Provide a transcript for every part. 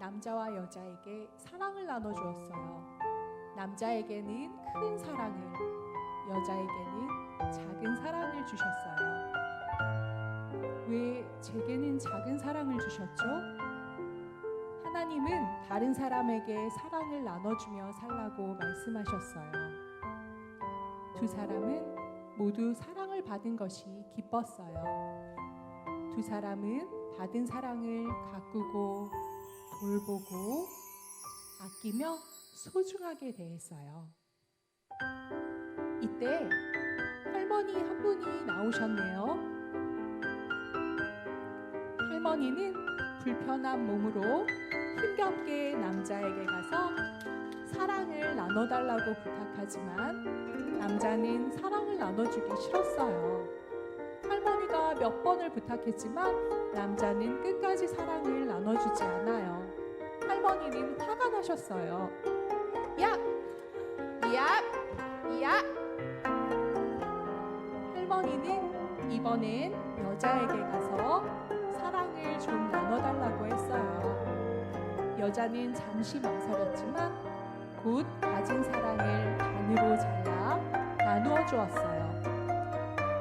남자와 여자에게 사랑을 나눠주었어요. 남자에게는 큰 사랑을, 여자에게는 작은 사랑을 주셨어요. 왜 제게는 작은 사랑을 주셨죠? 하나님은 다른 사람에게 사랑을 나눠주며 살라고 말씀하셨어요. 두 사람은 모두 사랑을 받은 것이 기뻤어요. 두 사람은 받은 사랑을 가꾸고 돌보고 아끼며 소중하게 대했어요. 이때 할머니 한 분이 나오셨네요. 할머니는 불편한 몸으로 힘겹게 남자에게 가서 사랑을 나눠달라고 부탁하지만 남자는 사랑을 나눠주기 싫었어요. 할머니가 몇 번을 부탁했지만 남자는 끝까지 사랑을 나눠주지 않아요. 할머니는 화가 나셨어요. 야! 야! 야! 할머니는 이번엔 여자에게 가서 사랑을 좀 나눠달라고 했어요. 여자는 잠시 망설였지만 곧 가진 사랑을 반으로 잘라 나누어 주었어요.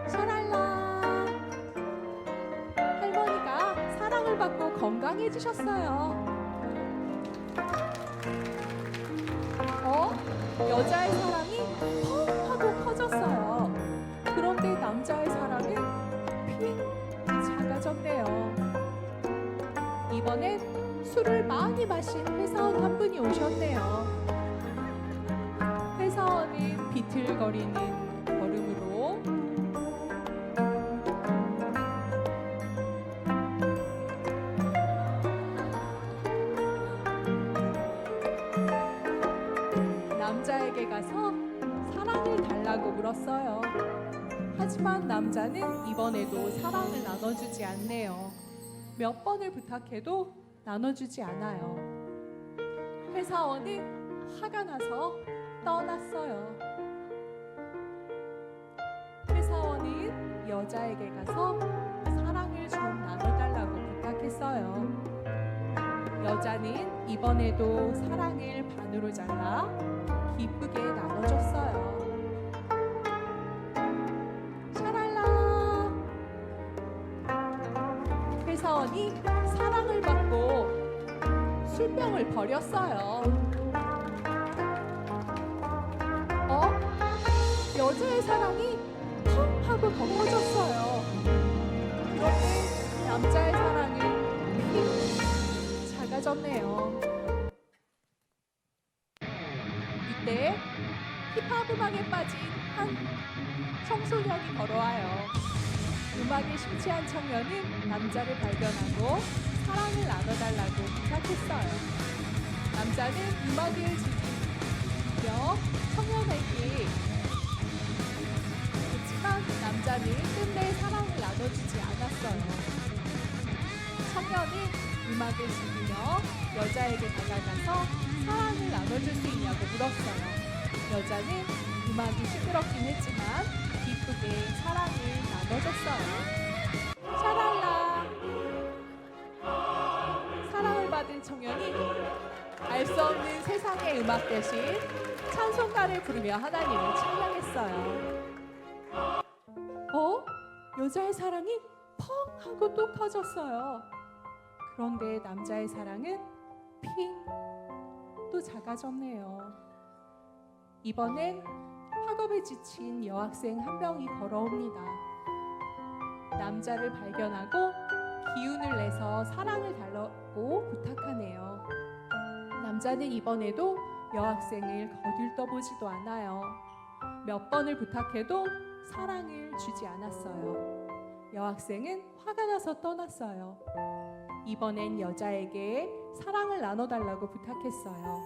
샤랄라! 할머니가 사랑을 받고 건강해지셨어요. 여자의 사랑이 펑 하고 커졌어요. 그런데 남자의 사랑은 핑 작아졌네요. 이번엔 술을 많이 마신 회사원 한 분이 오셨네요. 회사원은 비틀거리는 걸음으로 남자에게 가서 사랑을 달라고 물었어요. 하지만 남자는 이번에도 사랑을 나눠주지 않네요. 몇 번을 부탁해도 나눠주지 않아요. 회사원은 화가 나서 떠났어요. 회사원은 여자에게 가서 사랑을 좀 나눠달라고 부탁했어요. 여자는 이번에도 사랑을 반으로 잘라 기쁘게 나눠줬어요. 샤랄라! 회사원이 사랑을 받고 술병을 버렸어요. 여자의 사랑이 펑 하고 덮어졌어요. 그런데 남자의 사랑은 핑 작아졌네요. 이때 힙합 음악에 빠진 한 청소년이 걸어와요. 음악에 심취한 청년은 남자를 발견하고 사랑을 나눠달라고 부탁했어요. 남자는 음악을 즐기며 청년에게 했지만 남자는 끝내 사랑을 나눠주지 않았어요. 청년은 음악을 즐기며 여자에게 다가가서 사랑을 나눠줄 수 있냐고 물었어요. 여자는 음악이 시끄럽긴 했지만 기쁘게 사랑을 나눠줬어요. 샤랄라! 사랑을 받은 청년이 알 수 없는 세상의 음악 대신 찬송가를 부르며 하나님을 찬양했어요. 여자의 사랑이 펑 하고 또 커졌어요. 그런데 남자의 사랑은 핑 또 작아졌네요. 이번엔 학업에 지친 여학생 한 명이 걸어옵니다. 남자를 발견하고 기운을 내서 사랑을 달라고 부탁하네요. 남자는 이번에도 여학생을 거들떠보지도 않아요. 몇 번을 부탁해도 사랑을 주지 않았어요. 여학생은 화가 나서 떠났어요. 이번엔 여자에게 사랑을 나눠달라고 부탁했어요.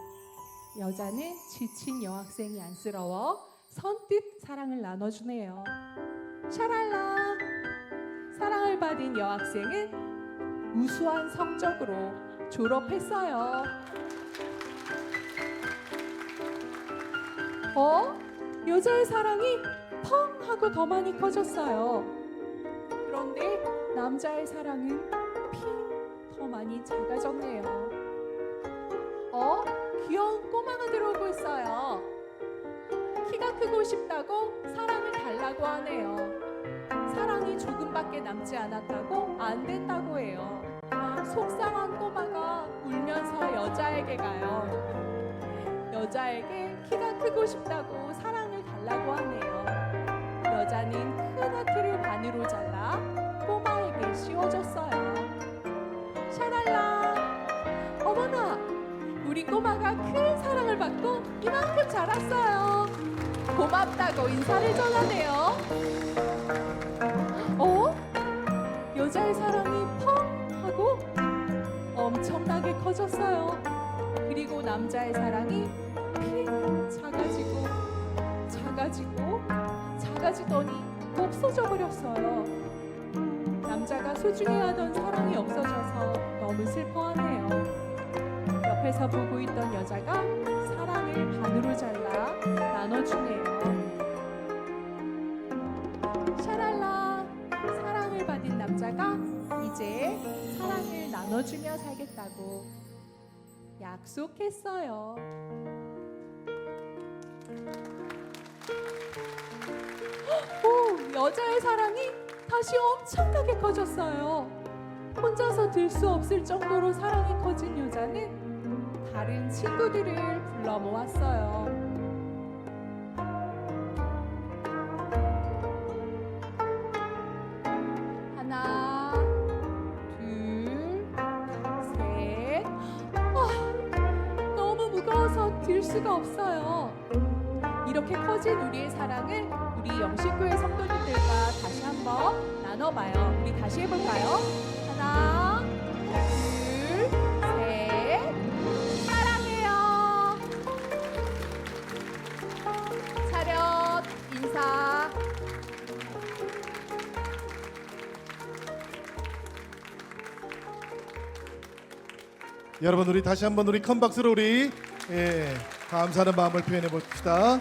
여자는 지친 여학생이 안쓰러워 선뜻 사랑을 나눠주네요. 샤랄라! 사랑을 받은 여학생은 우수한 성적으로 졸업했어요. 여자의 사랑이 펑 하고 더 많이 커졌어요. 그런데 남자의 사랑은 핑 더 많이 작아졌네요. 귀여운 꼬마가 들어오고 있어요. 키가 크고 싶다고 사랑을 달라고 하네요. 사랑이 조금밖에 남지 않았다고 안 된다고 해요. 속상한 꼬마가 울면서 여자에게 가요. 여자에게 키가 크고 싶다고 사랑을 달라고 하네요. 여자는 큰 하트를 반으로 잘라 꼬마에게 씌워줬어요. 샤랄라, 어머나, 우리 꼬마가 큰 사랑을 받고 이만큼 자랐어요. 고맙다고 인사를 전하네요. 여자의 사랑이 펑 하고 엄청나게 커졌어요. 그리고 남자의 사랑이 픽 작아지더니 없어져 버렸어요. 남자가 소중히 하던 사랑이 없어져서 너무 슬퍼하네요. 옆에서 보고 있던 여자가 사랑을 반으로 잘라 나눠주네요. 샤랄라, 사랑을 받은 남자가 이제 사랑을 나눠주며 살겠다고 약속했어요. 여자의 사랑이 다시 엄청나게 커졌어요. 혼자서 들 수 없을 정도로 사랑이 커진 여자는 다른 친구들을 불러 모았어요. 하나, 둘, 셋. 너무 무거워서 들 수가 없어요. 이렇게 커진 우리의 사랑을 우리 영신교회 성도님들과 다시 한번 나눠봐요. 우리 다시 해볼까요? 하나, 둘, 셋. 사랑해요. 차렷, 인사. 여러분, 우리 다시 한번 우리 큰 박수로 우리 감사하는 마음을 표현해 봅시다.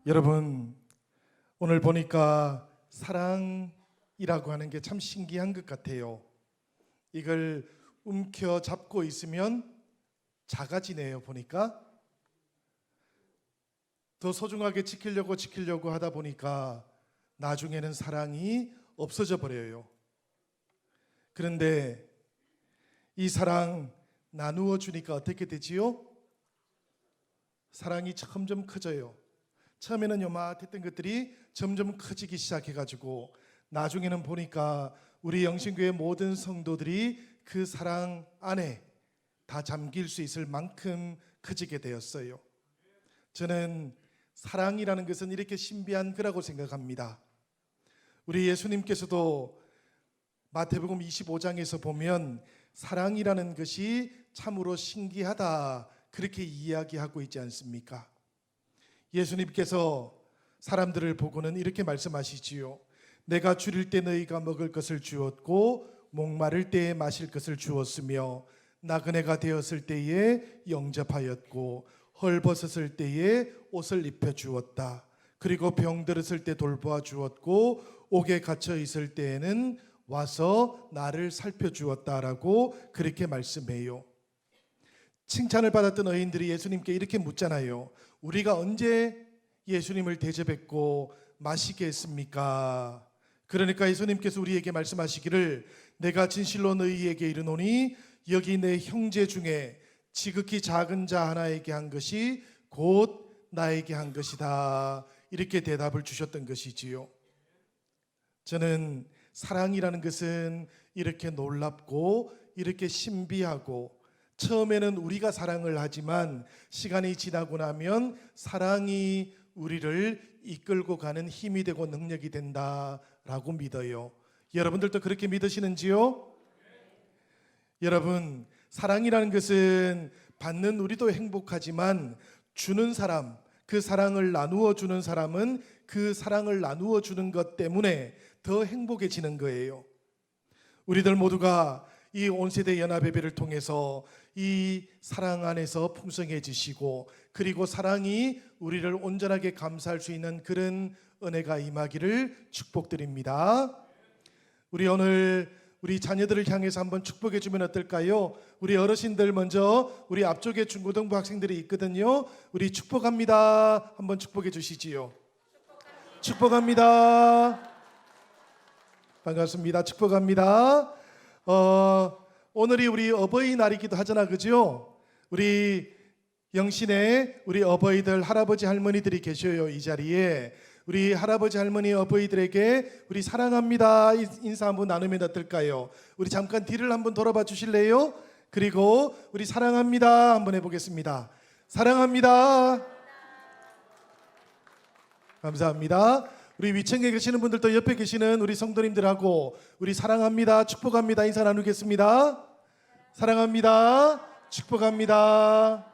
여러분, 오늘 보니까 사랑이라고 하는 게 참 신기한 것 같아요. 이걸 움켜잡고 있으면 작아지네요. 보니까 더 소중하게 지키려고 하다 보니까 나중에는 사랑이 없어져 버려요. 그런데 이 사랑 나누어 주니까 어떻게 되지요? 사랑이 점점 커져요. 처음에는 요만했던 것들이 점점 커지기 시작해가지고 나중에는 보니까 우리 영신교회 모든 성도들이 그 사랑 안에 다 잠길 수 있을 만큼 커지게 되었어요. 저는 사랑이라는 것은 이렇게 신비한 거라고 생각합니다. 우리 예수님께서도 마태복음 25장에서 보면 사랑이라는 것이 참으로 신기하다 그렇게 이야기하고 있지 않습니까? 예수님께서 사람들을 보고는 이렇게 말씀하시지요. 내가 줄일 때 너희가 먹을 것을 주었고 목마를 때에 마실 것을 주었으며 나그네가 되었을 때에 영접하였고 헐벗었을 때에 옷을 입혀 주었다. 그리고 병들었을 때 돌보아 주었고 옥에 갇혀 있을 때에는 와서 나를 살펴주었다라고 그렇게 말씀해요. 칭찬을 받았던 어인들이 예수님께 이렇게 묻잖아요. 우리가 언제 예수님을 대접했고 마시게 했습니까? 그러니까 예수님께서 우리에게 말씀하시기를 내가 진실로 너희에게 이르노니 여기 내 형제 중에 지극히 작은 자 하나에게 한 것이 곧 나에게 한 것이다. 이렇게 대답을 주셨던 것이지요. 저는 사랑이라는 것은 이렇게 놀랍고 이렇게 신비하고 처음에는 우리가 사랑을 하지만 시간이 지나고 나면 사랑이 우리를 이끌고 가는 힘이 되고 능력이 된다라고 믿어요. 여러분들도 그렇게 믿으시는지요? 여러분, 사랑이라는 것은 받는 우리도 행복하지만 주는 사람, 그 사랑을 나누어 주는 사람은 그 사랑을 나누어 주는 것 때문에 더 행복해지는 거예요. 우리들 모두가 이 온세대 연합예배를 통해서 이 사랑 안에서 풍성해지시고 그리고 사랑이 우리를 온전하게 감사할 수 있는 그런 은혜가 임하기를 축복드립니다. 우리 오늘 우리 자녀들을 향해서 한번 축복해 주면 어떨까요? 우리 어르신들 먼저 우리 앞쪽에 중고등부 학생들이 있거든요. 우리 축복합니다. 한번 축복해 주시지요. 축복합니다. 반갑습니다. 축복합니다. 오늘이 우리 어버이날이기도 하잖아, 그죠? 우리 영신의 우리 어버이들, 할아버지, 할머니들이 계셔요, 이 자리에. 우리 할아버지, 할머니, 어버이들에게 우리 사랑합니다 인사 한번 나누면 어떨까요? 우리 잠깐 뒤를 한번 돌아봐 주실래요? 그리고 우리 사랑합니다 한번 해보겠습니다. 사랑합니다. 감사합니다. 우리 위층에 계시는 분들도 옆에 계시는 우리 성도님들하고 우리 사랑합니다, 축복합니다 인사 나누겠습니다. 사랑합니다, 축복합니다.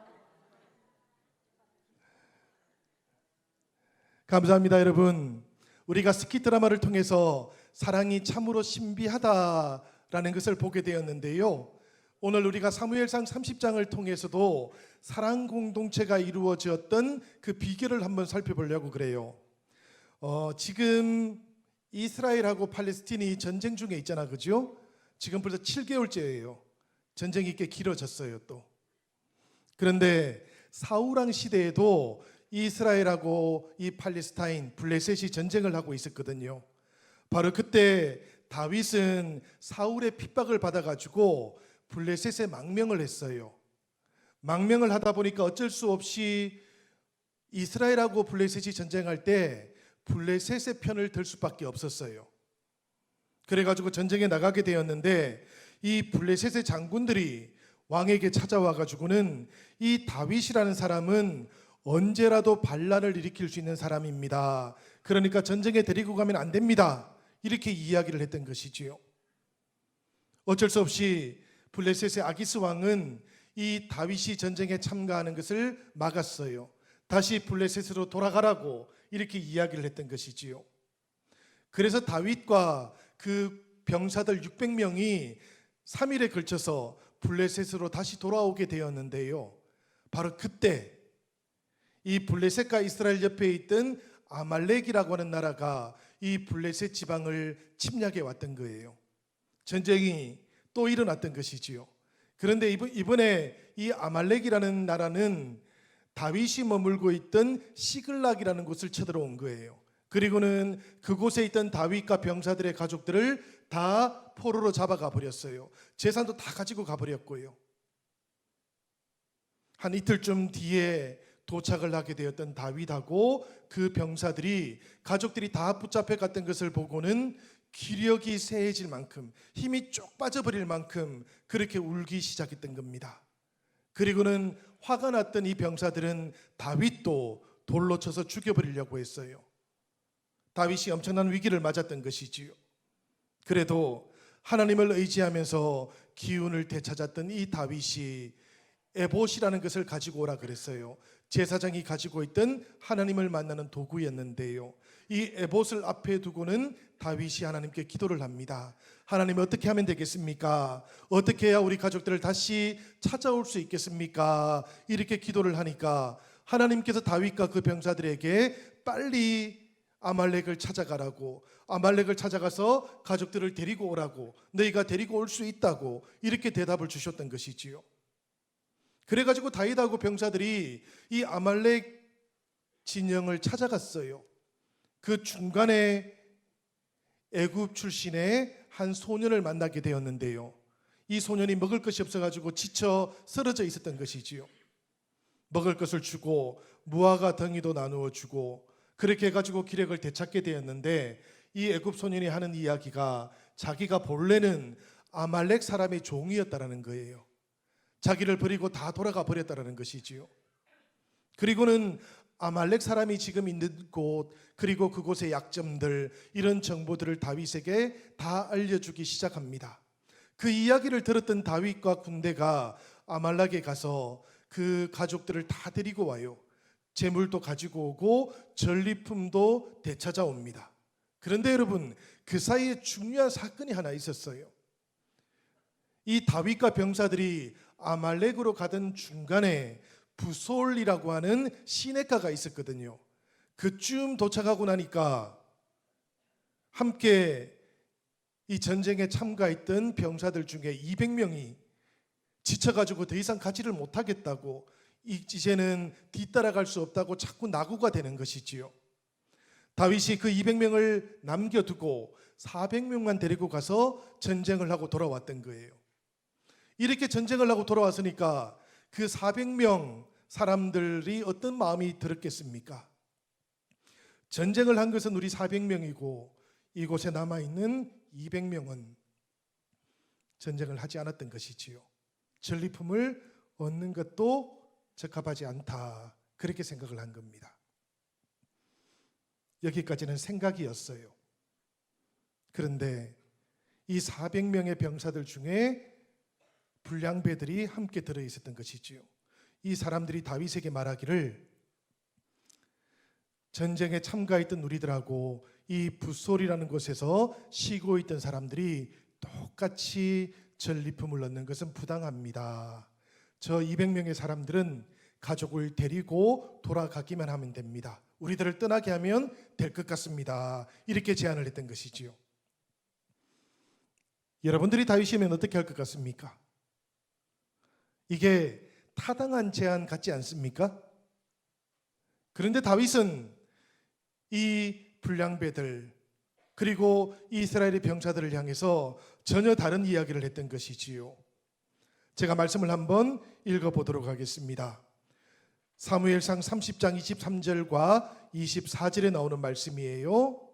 감사합니다. 여러분, 우리가 스키 드라마를 통해서 사랑이 참으로 신비하다라는 것을 보게 되었는데요, 오늘 우리가 사무엘상 30장을 통해서도 사랑 공동체가 이루어졌던 그 비결을 한번 살펴보려고 그래요. 지금 이스라엘하고 팔레스틴이 전쟁 중에 있잖아, 그죠? 지금 벌써 7개월째예요. 전쟁이 꽤 길어졌어요 또. 그런데 사울왕 시대에도 이스라엘하고 이 팔레스타인 블레셋이 전쟁을 하고 있었거든요. 바로 그때 다윗은 사울의 핍박을 받아가지고 블레셋에 망명을 했어요. 망명을 하다 보니까 어쩔 수 없이 이스라엘하고 블레셋이 전쟁할 때 블레셋의 편을 들 수밖에 없었어요. 그래가지고 전쟁에 나가게 되었는데 이 블레셋의 장군들이 왕에게 찾아와가지고는 이 다윗이라는 사람은 언제라도 반란을 일으킬 수 있는 사람입니다. 그러니까 전쟁에 데리고 가면 안 됩니다. 이렇게 이야기를 했던 것이지요. 어쩔 수 없이 블레셋의 아기스 왕은 이 다윗이 전쟁에 참가하는 것을 막았어요. 다시 블레셋으로 돌아가라고 이렇게 이야기를 했던 것이지요. 그래서 다윗과 그 병사들 600명이 3일에 걸쳐서 블레셋으로 다시 돌아오게 되었는데요, 바로 그때 이 블레셋과 이스라엘 옆에 있던 아말렉이라고 하는 나라가 이 블레셋 지방을 침략해 왔던 거예요. 전쟁이 또 일어났던 것이지요. 그런데 이번에 이 아말렉이라는 나라는 다윗이 머물고 있던 시글락이라는 곳을 쳐들어온 거예요. 그리고는 그곳에 있던 다윗과 병사들의 가족들을 다 포로로 잡아가 버렸어요. 재산도 다 가지고 가버렸고요. 한 이틀쯤 뒤에 도착을 하게 되었던 다윗하고 그 병사들이, 가족들이 다 붙잡혀 갔던 것을 보고는 기력이 쇠해질 만큼, 힘이 쭉 빠져버릴 만큼 그렇게 울기 시작했던 겁니다. 그리고는 화가 났던 이 병사들은 다윗도 돌로 쳐서 죽여버리려고 했어요. 다윗이 엄청난 위기를 맞았던 것이지요. 그래도 하나님을 의지하면서 기운을 되찾았던 이 다윗이 에봇이라는 것을 가지고 오라 그랬어요. 제사장이 가지고 있던 하나님을 만나는 도구였는데요, 이 에봇을 앞에 두고는 다윗이 하나님께 기도를 합니다. 하나님, 어떻게 하면 되겠습니까? 어떻게 해야 우리 가족들을 다시 찾아올 수 있겠습니까? 이렇게 기도를 하니까 하나님께서 다윗과 그 병사들에게 빨리 아말렉을 찾아가라고, 아말렉을 찾아가서 가족들을 데리고 오라고, 너희가 데리고 올 수 있다고 이렇게 대답을 주셨던 것이지요. 그래가지고 다윗하고 병사들이 이 아말렉 진영을 찾아갔어요. 그 중간에 애굽 출신의 한 소년을 만나게 되었는데요, 이 소년이 먹을 것이 없어가지고 지쳐 쓰러져 있었던 것이지요. 먹을 것을 주고 무화과 덩이도 나누어 주고 그렇게 해가지고 기력을 되찾게 되었는데, 이 애굽 소년이 하는 이야기가 자기가 본래는 아말렉 사람의 종이었다라는 거예요. 자기를 버리고 다 돌아가 버렸다라는 것이지요. 그리고는 아말렉 사람이 지금 있는 곳, 그리고 그곳의 약점들, 이런 정보들을 다윗에게 다 알려주기 시작합니다. 그 이야기를 들었던 다윗과 군대가 아말렉에 가서 그 가족들을 다 데리고 와요. 재물도 가지고 오고 전리품도 되찾아옵니다. 그런데 여러분, 그 사이에 중요한 사건이 하나 있었어요. 이 다윗과 병사들이 아말렉으로 가던 중간에 부솔이라고 하는 시내가가 있었거든요. 그쯤 도착하고 나니까 함께 이 전쟁에 참가했던 병사들 중에 200명이 지쳐가지고 더 이상 가지를 못하겠다고, 이제는 뒤따라갈 수 없다고 자꾸 낙오가 되는 것이지요. 다윗이 그 200명을 남겨두고 400명만 데리고 가서 전쟁을 하고 돌아왔던 거예요. 이렇게 전쟁을 하고 돌아왔으니까 그 400명 사람들이 어떤 마음이 들었겠습니까? 전쟁을 한 것은 우리 400명이고 이곳에 남아있는 200명은 전쟁을 하지 않았던 것이지요. 전리품을 얻는 것도 적합하지 않다, 그렇게 생각을 한 겁니다. 여기까지는 생각이었어요. 그런데 이 400명의 병사들 중에 불량배들이 함께 들어있었던 것이지요. 이 사람들이 다윗에게 말하기를, 전쟁에 참가했던 우리들하고 이 붓솔이라는 곳에서 쉬고 있던 사람들이 똑같이 전리품을 얻는 것은 부당합니다. 저 200명의 사람들은 가족을 데리고 돌아가기만 하면 됩니다. 우리들을 떠나게 하면 될 것 같습니다. 이렇게 제안을 했던 것이지요. 여러분들이 다윗이면 어떻게 할 것 같습니까? 이게 타당한 제안 같지 않습니까? 그런데 다윗은 이 불량배들 그리고 이스라엘의 병사들을 향해서 전혀 다른 이야기를 했던 것이지요. 제가 말씀을 한번 읽어보도록 하겠습니다. 사무엘상 30장 23절과 24절에 나오는 말씀이에요.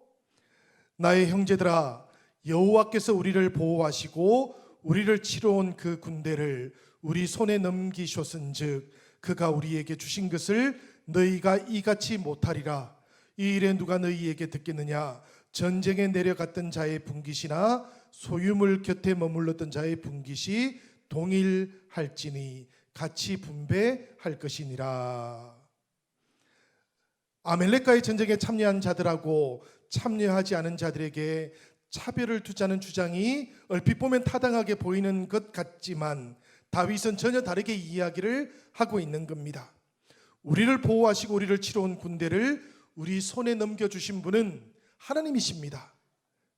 나의 형제들아, 여호와께서 우리를 보호하시고 우리를 치러 온 그 군대를 우리 손에 넘기셨은즉 그가 우리에게 주신 것을 너희가 이같이 못하리라. 이 일에 누가 너희에게 듣겠느냐? 전쟁에 내려갔던 자의 분깃이나 소유물 곁에 머물렀던 자의 분깃이 동일할지니 같이 분배할 것이니라. 아멜렉과의 전쟁에 참여한 자들하고 참여하지 않은 자들에게 차별을 두자는 주장이 얼핏 보면 타당하게 보이는 것 같지만 다윗은 전혀 다르게 이야기를 하고 있는 겁니다. 우리를 보호하시고 우리를 치러 온 군대를 우리 손에 넘겨주신 분은 하나님이십니다.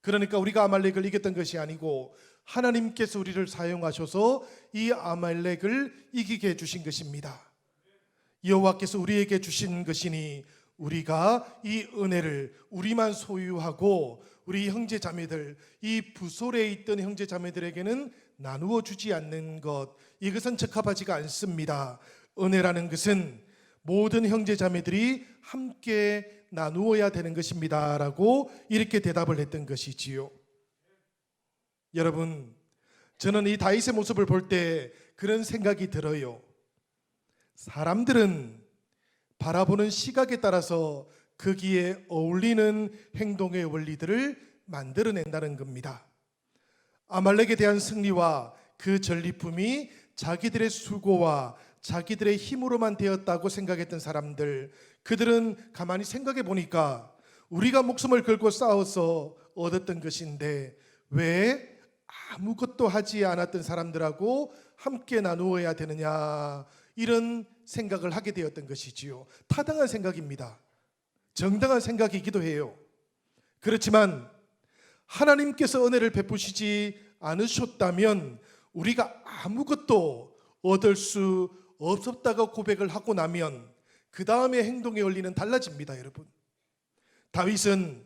그러니까 우리가 아말렉을 이겼던 것이 아니고 하나님께서 우리를 사용하셔서 이 아말렉을 이기게 해주신 것입니다. 여호와께서 우리에게 주신 것이니 우리가 이 은혜를 우리만 소유하고 우리 형제 자매들, 이 부솔에 있던 형제 자매들에게는 나누어 주지 않는 것, 이것은 적합하지가 않습니다. 은혜라는 것은 모든 형제 자매들이 함께 나누어야 되는 것입니다 라고 이렇게 대답을 했던 것이지요. 여러분, 저는 이 다윗의 모습을 볼 때 그런 생각이 들어요. 사람들은 바라보는 시각에 따라서 거기에 어울리는 행동의 원리들을 만들어낸다는 겁니다. 아말렉에 대한 승리와 그 전리품이 자기들의 수고와 자기들의 힘으로만 되었다고 생각했던 사람들, 그들은 가만히 생각해 보니까 우리가 목숨을 걸고 싸워서 얻었던 것인데 왜 아무것도 하지 않았던 사람들하고 함께 나누어야 되느냐, 이런 생각을 하게 되었던 것이지요. 타당한 생각입니다. 정당한 생각이기도 해요. 그렇지만 하나님께서 은혜를 베푸시지 않으셨다면 우리가 아무것도 얻을 수 없었다고 고백을 하고 나면 그 다음에 행동의 원리는 달라집니다. 여러분, 다윗은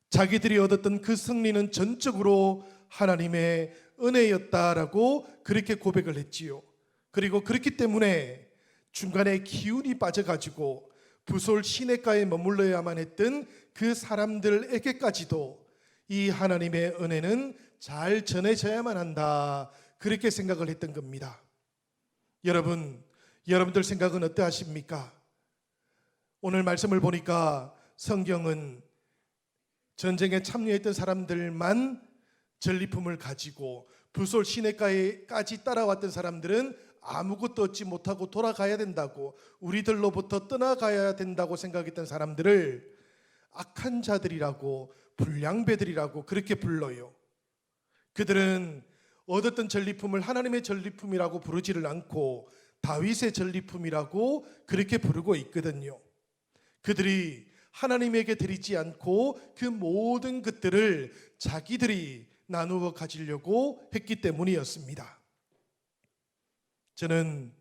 자기들이 얻었던 그 승리는 전적으로 하나님의 은혜였다라고 그렇게 고백을 했지요. 그리고 그렇기 때문에 중간에 기운이 빠져가지고 부솔 시내가에 머물러야만 했던 그 사람들에게까지도 이 하나님의 은혜는 잘 전해져야만 한다, 그렇게 생각을 했던 겁니다. 여러분, 여러분들 생각은 어떠하십니까? 오늘 말씀을 보니까 성경은 전쟁에 참여했던 사람들만 전리품을 가지고 부솔 시내가에까지 따라왔던 사람들은 아무것도 얻지 못하고 돌아가야 된다고, 우리들로부터 떠나가야 된다고 생각했던 사람들을 악한 자들이라고, 불량배들이라고 그렇게 불러요. 그들은 얻었던 전리품을 하나님의 전리품이라고 부르지를 않고 다윗의 전리품이라고 그렇게 부르고 있거든요. 그들이 하나님에게 드리지 않고 그 모든 것들을 자기들이 나누어 가지려고 했기 때문이었습니다. 저는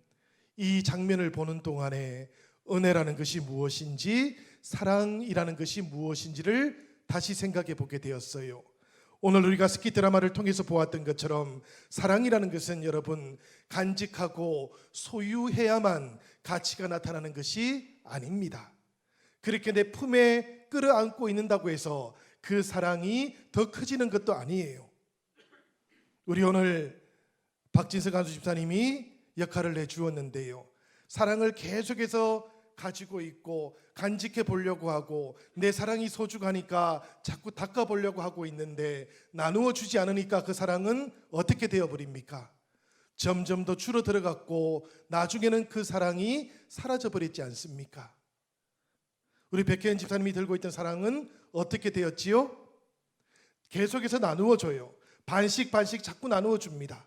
이 장면을 보는 동안에 은혜라는 것이 무엇인지, 사랑이라는 것이 무엇인지를 다시 생각해 보게 되었어요. 오늘 우리가 스키 드라마를 통해서 보았던 것처럼 사랑이라는 것은 여러분 간직하고 소유해야만 가치가 나타나는 것이 아닙니다. 그렇게 내 품에 끌어안고 있는다고 해서 그 사랑이 더 커지는 것도 아니에요. 우리 오늘 박진석 간수 집사님이 역할을 내주었는데요, 사랑을 계속해서 가지고 있고 간직해 보려고 하고 내 사랑이 소중하니까 자꾸 닦아보려고 하고 있는데 나누어 주지 않으니까 그 사랑은 어떻게 되어버립니까? 점점 더 줄어들어갔고 나중에는 그 사랑이 사라져버렸지 않습니까? 우리 백혜연 집사님이 들고 있던 사랑은 어떻게 되었지요? 계속해서 나누어 줘요. 반씩 자꾸 나누어 줍니다.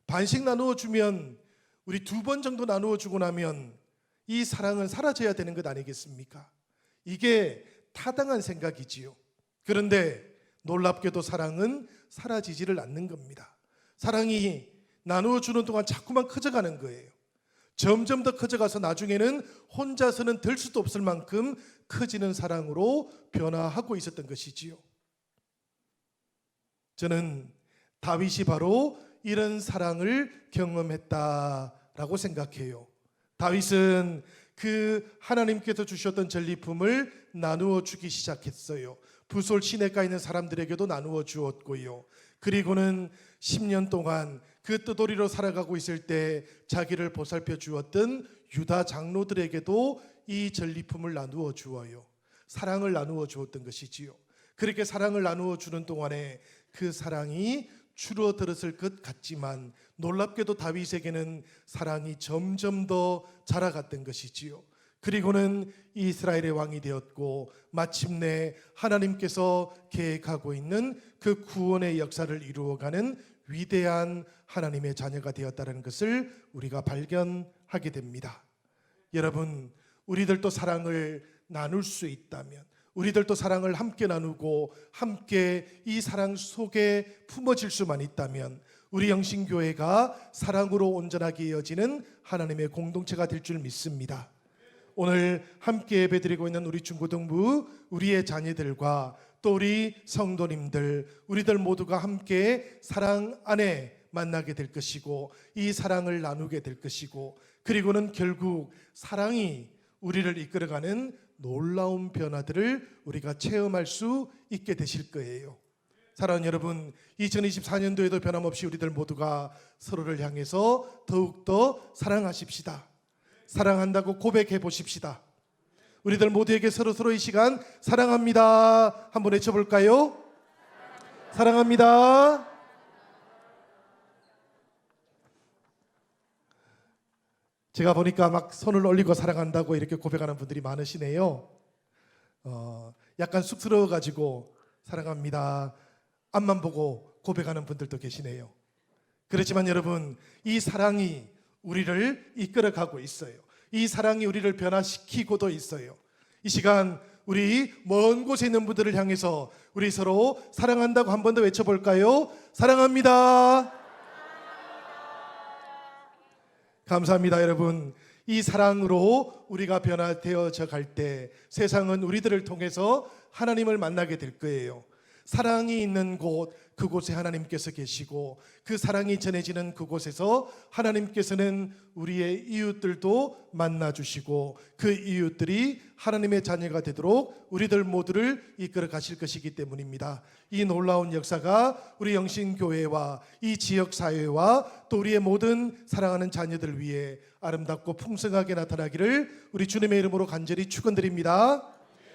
반씩 나누어 주면 우리 2번 정도 나누어 주고 나면 이 사랑은 사라져야 되는 것 아니겠습니까? 이게 타당한 생각이지요. 그런데 놀랍게도 사랑은 사라지지를 않는 겁니다. 사랑이 나누어 주는 동안 자꾸만 커져가는 거예요. 점점 더 커져가서 나중에는 혼자서는 될 수도 없을 만큼 커지는 사랑으로 변화하고 있었던 것이지요. 저는 다윗이 바로 이런 사랑을 경험했다라고 생각해요. 다윗은 그 하나님께서 주셨던 전리품을 나누어 주기 시작했어요. 부솔 시내가에 있는 사람들에게도 나누어 주었고요. 그리고는 10년 동안 그 뜨돌이로 살아가고 있을 때 자기를 보살펴 주었던 유다 장로들에게도 이 전리품을 나누어 주어요. 사랑을 나누어 주었던 것이지요. 그렇게 사랑을 나누어 주는 동안에 그 사랑이 줄어들었을 것 같지만 놀랍게도 다윗에게는 사랑이 점점 더 자라갔던 것이지요. 그리고는 이스라엘의 왕이 되었고 마침내 하나님께서 계획하고 있는 그 구원의 역사를 이루어가는 위대한 하나님의 자녀가 되었다는 것을 우리가 발견하게 됩니다. 여러분, 우리들도 사랑을 나눌 수 있다면, 우리들도 사랑을 함께 나누고 함께 이 사랑 속에 품어질 수만 있다면 우리 영신교회가 사랑으로 온전하게 이어지는 하나님의 공동체가 될 줄 믿습니다. 오늘 함께 예배드리고 있는 우리 중고등부, 우리의 자녀들과 또 우리 성도님들, 우리들 모두가 함께 사랑 안에 만나게 될 것이고 이 사랑을 나누게 될 것이고 그리고는 결국 사랑이 우리를 이끌어가는 놀라운 변화들을 우리가 체험할 수 있게 되실 거예요. 사랑하는 여러분, 2024년도에도 변함없이 우리들 모두가 서로를 향해서 더욱더 사랑하십시다. 사랑한다고 고백해 보십시다. 우리들 모두에게 서로 이 시간 사랑합니다 한번 외쳐볼까요? 사랑합니다. 제가 보니까 막 손을 올리고 사랑한다고 이렇게 고백하는 분들이 많으시네요. 약간 쑥스러워가지고 사랑합니다 앞만 보고 고백하는 분들도 계시네요. 그렇지만 여러분, 이 사랑이 우리를 이끌어가고 있어요. 이 사랑이 우리를 변화시키고도 있어요. 이 시간 우리 먼 곳에 있는 분들을 향해서 우리 서로 사랑한다고 한 번 더 외쳐볼까요? 사랑합니다. 감사합니다. 여러분, 이 사랑으로 우리가 변화되어져 갈 때 세상은 우리들을 통해서 하나님을 만나게 될 거예요. 사랑이 있는 곳, 그곳에 하나님께서 계시고 그 사랑이 전해지는 그곳에서 하나님께서는 우리의 이웃들도 만나주시고 그 이웃들이 하나님의 자녀가 되도록 우리들 모두를 이끌어 가실 것이기 때문입니다. 이 놀라운 역사가 우리 영신교회와 이 지역사회와 또 우리의 모든 사랑하는 자녀들 위해 아름답고 풍성하게 나타나기를 우리 주님의 이름으로 간절히 축원드립니다.